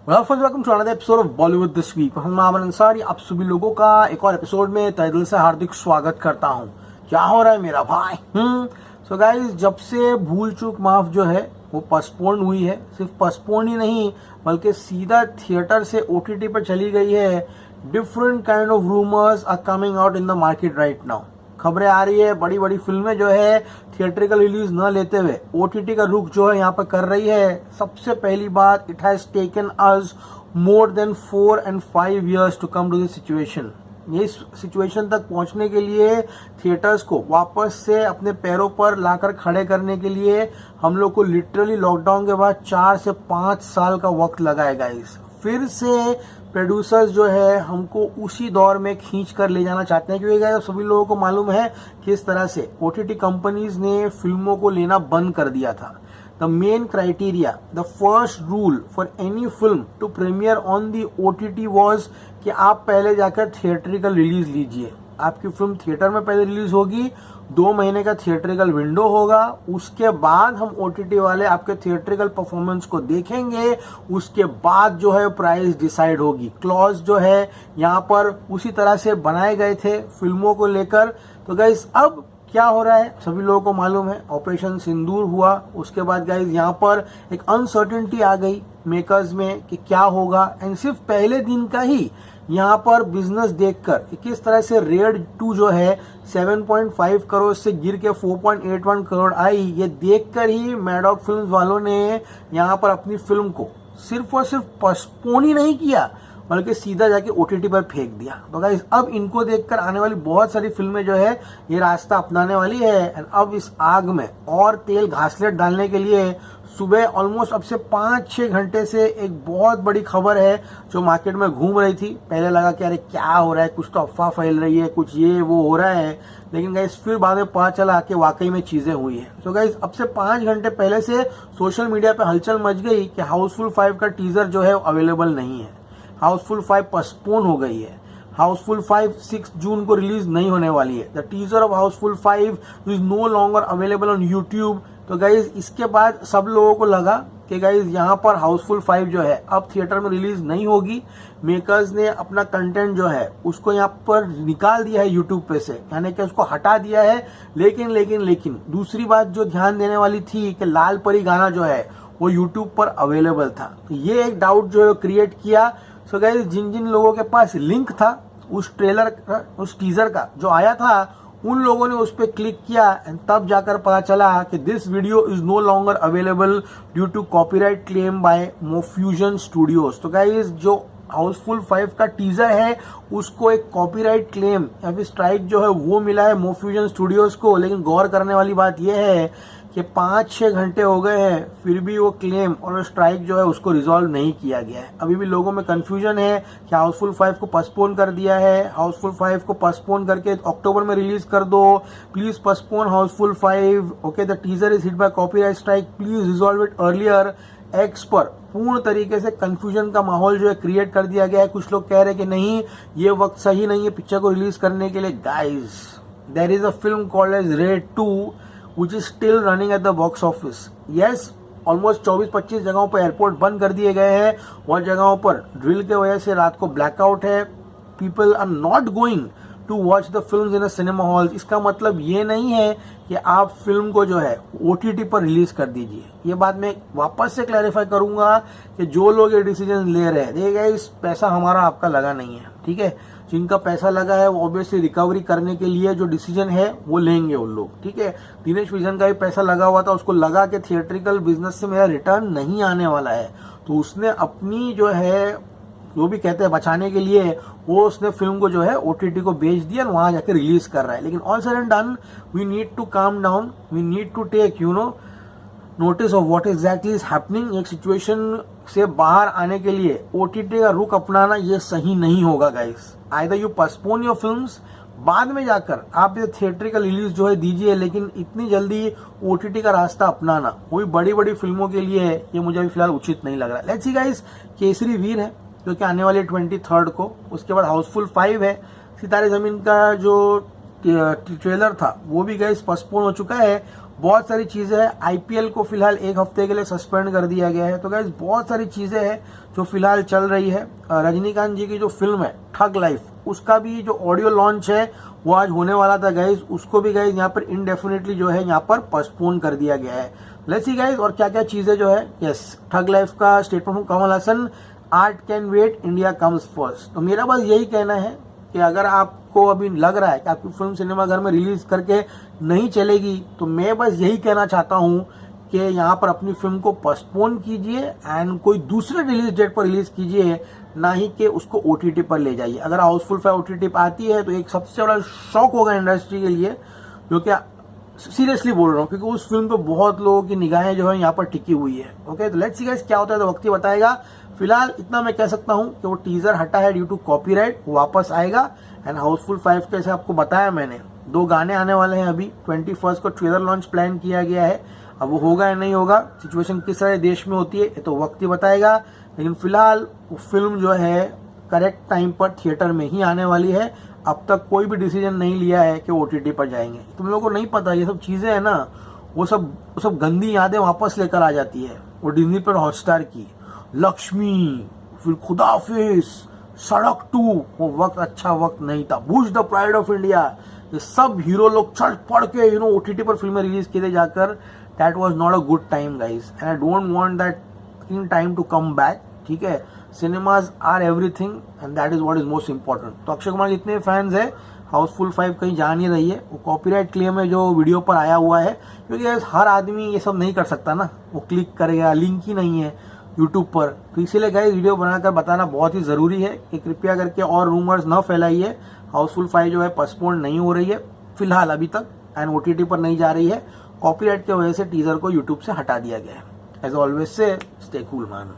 Welcome to another episode of Bollywood this week. मैं आमन अंसारी आप सभी लोगों का एक और एपिसोड में तहे दिल से हार्दिक स्वागत करता हूं। क्या हो रहा है मेरा भाई? सो गाइस, जब से भूल चूक माफ जो है वो पोस्टपोन हुई है, सिर्फ पोस्टपोन ही नहीं बल्कि सीधा थिएटर से ओटीटी पर चली गई है। Different kind of rumours are coming out in the market right now. खबरें आ रही है बड़ी बड़ी फिल्में जो है थिएट्रिकल रिलीज न लेते हुए ओटीटी का रुख जो है यहाँ पर कर रही है। सबसे पहली बात, it has taken us more than 4 and 5 years to come to this situation. इस सिचुएशन तक पहुंचने के लिए थिएटर्स को वापस से अपने पैरों पर लाकर खड़े करने के लिए हम लोग को लिटरली लॉकडाउन के बाद 4 से 5 साल का वक्त लगा है गाइस। फिर से प्रोड्यूसर्स जो है हमको उसी दौर में खींच कर ले जाना चाहते हैं, क्योंकि सभी लोगों को मालूम है किस तरह से ओटीटी कंपनीज ने फिल्मों को लेना बंद कर दिया था। The main criteria, the first rule for any film to premiere on the OTT was कि आप पहले जाकर थिएट्रिकल रिलीज लीजिए। आपकी फिल्म थिएटर में पहले रिलीज होगी, 2 महीने का थिएट्रिकल विंडो होगा, उसके बाद हम ओटीटी वाले आपके थिएट्रिकल परफॉर्मेंस को देखेंगे, उसके बाद जो है प्राइस डिसाइड होगी। क्लॉज जो है यहाँ पर उसी तरह से बनाए गए थे फिल्मों को लेकर। तो गाइस, अब क्या हो रहा है सभी लोगों को मालूम है। ऑपरेशन सिंदूर हुआ, उसके बाद गाइस यहाँ पर एक अनसर्टेनिटी आ गई मेकर्स में कि क्या होगा। एंड सिर्फ पहले दिन का ही यहाँ पर बिजनेस देखकर किस तरह से रेड 2 जो है 7.5 करोड़ से गिर के 4.81 करोड़ आई, ये देखकर ही मैडॉक फिल्म्स वालों ने यहाँ पर अपनी फिल्म को सिर्फ और सिर्फ पोस्टपोन ही नहीं किया बल्कि सीधा जाके ओटीटी पर फेंक दिया। तो गाइस, अब इनको देखकर आने वाली बहुत सारी फिल्में जो है ये रास्ता अपनाने वाली है। एंड अब इस आग में और तेल घासलेट डालने के लिए सुबह ऑलमोस्ट अब से 5-6 घंटे से एक बहुत बड़ी खबर है जो मार्केट में घूम रही थी। पहले लगा कि अरे क्या हो रहा है, कुछ तो अफवाह फैल रही है, कुछ ये वो हो रहा है, लेकिन गाइस फिर बाद में पता चला कि वाकई में चीजें हुई है। तो गाइस, अब से 5 घंटे पहले से सोशल मीडिया पे हलचल मच गई कि हाउसफुल 5 का टीजर जो है अवेलेबल नहीं है। हाउसफुल 5 पोस्टपोन हो गई है। हाउसफुल 5 6 जून को रिलीज नहीं होने वाली है। The teaser of Housefull 5 is no longer available on YouTube. तो गाइज, इसके बाद सब लोगों को लगा कि गाइज यहाँ पर हाउसफुल 5 जो है अब थिएटर में रिलीज नहीं होगी। मेकर्स ने अपना कंटेंट जो है उसको यहाँ पर निकाल दिया है यूट्यूब पे से, यानी कि उसको हटा दिया है। लेकिन दूसरी बात जो ध्यान देने वाली थी कि लाल परी गाना जो है वो यूट्यूब पर अवेलेबल था। तो ये एक डाउट जो है क्रिएट किया। सो गाइस, जिन जिन लोगों के पास लिंक था उस ट्रेलर का, उस टीजर का जो आया था, उन लोगों ने उस पर क्लिक किया एंड तब जाकर पता चला कि this video is no longer available due to copyright claim by Mofusion studios. तो गाइस, जो हाउसफुल 5 का टीजर है उसको एक कॉपीराइट क्लेम या फिर स्ट्राइक जो है वो मिला है मोफ्यूजन स्टूडियोज को। लेकिन गौर करने वाली बात यह है कि 5-6 घंटे हो गए हैं फिर भी वो क्लेम और स्ट्राइक जो है उसको रिजॉल्व नहीं किया गया है। अभी भी लोगों में कंफ्यूजन है कि हाउसफुल 5 को पोस्टपोन कर दिया है। हाउसफुल 5 को पोस्टपोन करके अक्टूबर में रिलीज कर दो, please postpone Housefull 5। Okay, the teaser is hit by copyright strike, please resolve it earlier. X पर पूर्ण तरीके से कंफ्यूजन का माहौल जो है क्रिएट कर दिया गया है। कुछ लोग कह रहे हैं कि नहीं, ये वक्त सही नहीं है पिक्चर को रिलीज करने के लिए। Guys, there is a film called as Raid 2 which is still running at the box office. Yes, almost 24-25 जगहों पर एयरपोर्ट बंद कर दिए गए हैं और जगहों पर ड्रिल के वजह से रात को ब्लैकआउट है। People are not going to watch the film in a cinema hall. इसका मतलब ये नहीं है कि आप फिल्म को जो है ओटीटी पर रिलीज कर दीजिए। ये बात मैं वापस से क्लैरिफाई करूंगा कि जो लोग ये डिसीजन ले रहे हैं, देखिएगा, इस पैसा हमारा आपका लगा नहीं है, ठीक है। जिनका पैसा लगा है वो ऑब्वियसली रिकवरी करने के लिए जो डिसीजन है वो लेंगे उन लोग, ठीक है। दिनेश विजन का भी पैसा लगा हुआ था, उसको लगा कि थिएट्रिकल बिजनेस से मेरा रिटर्न नहीं आने वाला है, तो उसने अपनी जो है जो भी कहते हैं बचाने के लिए वो उसने फिल्म को जो है ओटीटी को बेच दिया और वहां जाकर रिलीज कर रहा है। लेकिन all said and done, we need to calm down, we need to take notice of what exactly is happening. एक सिचुएशन से बाहर आने के लिए ओटीटी का रुख अपनाना ये सही नहीं होगा guys. Either you postpone your films, बाद में जाकर आप ये थिएट्रिकल रिलीज जो है दीजिए, लेकिन इतनी जल्दी ओटीटी का रास्ता अपनाना कोई बड़ी बड़ी फिल्मों के लिए ये मुझे अभी फिलहाल उचित नहीं लग रहा। लेट्स सी गाइस, केसरी वीर है जो कि आने वाली 23 को, उसके बाद हाउसफुल 5 है। सितारे जमीन का जो ट्रेलर था वो भी गाइस पोस्टपोन हो चुका है बहुत सारी चीजें हैं। आईपीएल को फिलहाल एक हफ्ते के लिए सस्पेंड कर दिया गया है। तो गाइज बहुत सारी चीजें हैं जो फिलहाल चल रही है। रजनीकांत जी की जो फिल्म है ठग लाइफ, उसका भी जो ऑडियो लॉन्च है वो आज होने वाला था गाइज, उसको भी गाइज यहाँ पर इनडेफिनेटली जो है यहाँ पर पोस्टपोन कर दिया गया है। लेट्स सी गाइज और क्या क्या चीजें जो है। यस, ठग लाइफ का statement from Kamal Haasan, art can wait, India comes first. तो मेरा बस यही कहना है कि अगर आपको अभी लग रहा है कि आपकी फिल्म सिनेमाघर में रिलीज करके नहीं चलेगी, तो मैं बस यही कहना चाहता हूं कि यहाँ पर अपनी फिल्म को पोस्टपोन कीजिए एंड कोई दूसरे रिलीज डेट पर रिलीज कीजिए, ना ही कि उसको ओटीटी पर ले जाइए। अगर हाउसफुल 5 ओटीटी पर आती है तो एक सबसे बड़ा शॉक होगा इंडस्ट्री के लिए, जो कि सीरियसली बोल रहा हूँ, क्योंकि उस फिल्म पे बहुत लोगों की निगाहें जो है यहाँ पर टिकी हुई है। ओके, तो लेट्स सी गाइस क्या होता है तो वक्त ही बताएगा। फिलहाल इतना मैं कह सकता हूँ कि वो टीजर हटा है ड्यू टू कॉपीराइट, वापस आएगा। एंड हाउसफुल 5 कैसे आपको बताया मैंने, 2 गाने आने वाले हैं। अभी 21 को ट्रेलर लॉन्च प्लान किया गया है। अब वो होगा या नहीं होगा, सिचुएशन किस तरह देश में होती है ये तो वक्त ही बताएगा। लेकिन फिलहाल वो फिल्म जो है करेक्ट टाइम पर थिएटर में ही आने वाली है। अब तक कोई भी डिसीजन नहीं लिया है कि ओटीटी पर जाएंगे। तुम लोगों को नहीं पता, ये सब चीजें है ना, वो सब गंदी यादें वापस लेकर आ जाती है। वो डिज्नी पर हॉटस्टार की लक्ष्मी, फिर खुदाफिज, सड़क 2, वो वक्त अच्छा वक्त नहीं था। Bush the pride of India, ये सब हीरो लोग चढ़ पड़ के ओटीटी पर फिल्में रिलीज किए जाकर, that was not a good time guys, and I don't want that in time to come back. ठीक है, cinemas are everything and that is what is most important. तो अक्षय कुमार के इतने फैंस है, हाउसफुल 5 कहीं जा नहीं रही है। वो कॉपीराइट क्लेम है जो वीडियो पर आया हुआ है, क्योंकि हर आदमी ये सब नहीं कर सकता ना, वो क्लिक करेगा, लिंक ही नहीं है यूट्यूब पर। तो इसीलिए गाइस वीडियो बनाकर बताना बहुत ही जरूरी है कि कृपया करके और रूमर्स न फैलाइए। हाउसफुल 5 जो है पोस्टपोन नहीं हो रही है फिलहाल अभी तक, एंड ओटीटी पर नहीं जा रही है। कॉपीराइट की वजह से टीजर को यूट्यूब से हटा दिया गया है। As always say stay cool man.